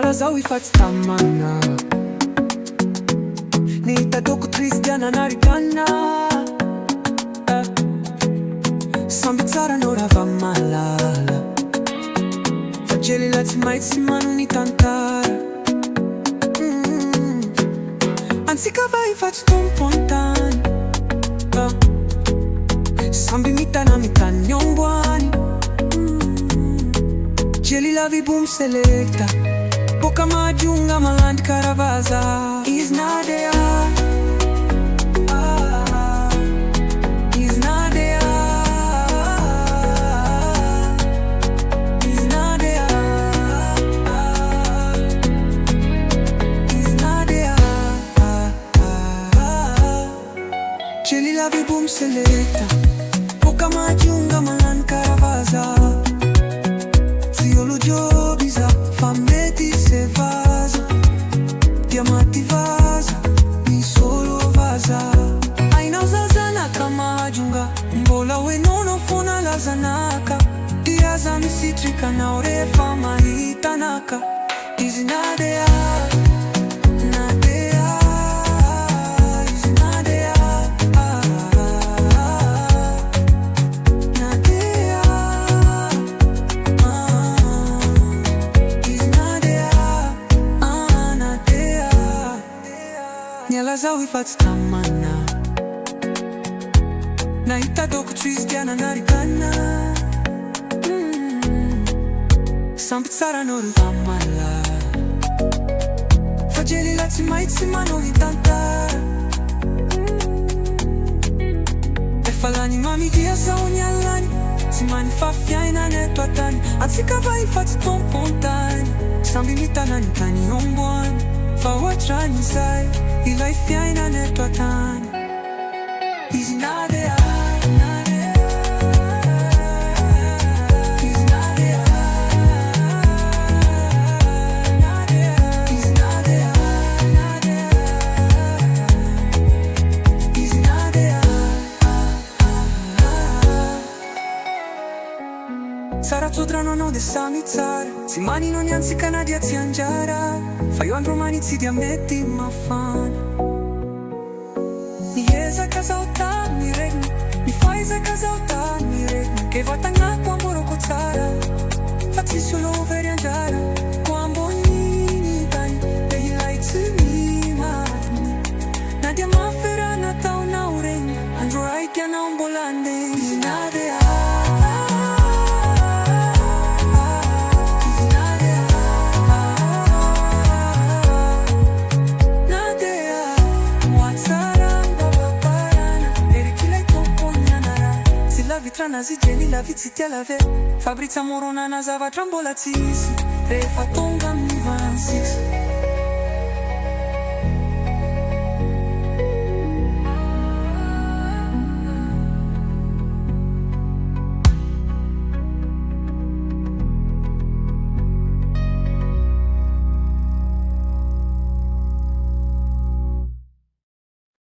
Nyala zao ifatsy tamana, ny hitadoko Kristiana narikana. Samby tsara no rava malala, fa jely la tsy mahay tsy mano ny tantara. Antsika va ifatsy tompo an-tany, samby mitana mitany omboany. Jely la vibomy selekta, boka majunga malandry karavaza. Izy nadea, izy nadea, izy nadea, izy nadea. Jely la vibomy selekta, boka majunga malandry karavaza. Biza, fameti se vaza, diamanti vaza, mi solo vaza. Aina uzazanaka majunga, mbola we nono funa la zanaka. Diaza misitrika na urefa mahitanaka. Izi nadea, nadea, izi nadea, nadea. Nyala zao ifatsy tamana, na hitadoko Kristiana narikana. Samby tsara no rava malala, fa jely la tsy mahay tsy mano ny tantara. Efa lany mamidia zao nyalany, tsy many fa fiainany eto an-tany. Antsika va ifatsy tompo an-tany, samby mitana ny tany omboany. Fa ohatrany zay, ilay fiainany eto an-tany. Izy nadea, nadea, izy nadea, nadea, izy nadea, nadea, izy nadea. Tsara tsodrano anao de samy tsara, tsy manino ny antsika na dia tsy anjara. Fa io andro mani tsy dia mety mafana. Miezaka zao tany regny, mifaizaka zao tany regny. Ke vatanako amboroko tsara, fa tsisy olo very anjara. Ko amboniny tany, de ilay tsy mimariny. Na dia maferana taonao regny, andro raiky anao mbola andeha. Izy nadea, vitrana zijeny la vitsy tia lave. Fabrizia moronana zavatra mbola tsisy, rehefa tonga amin'ny 26.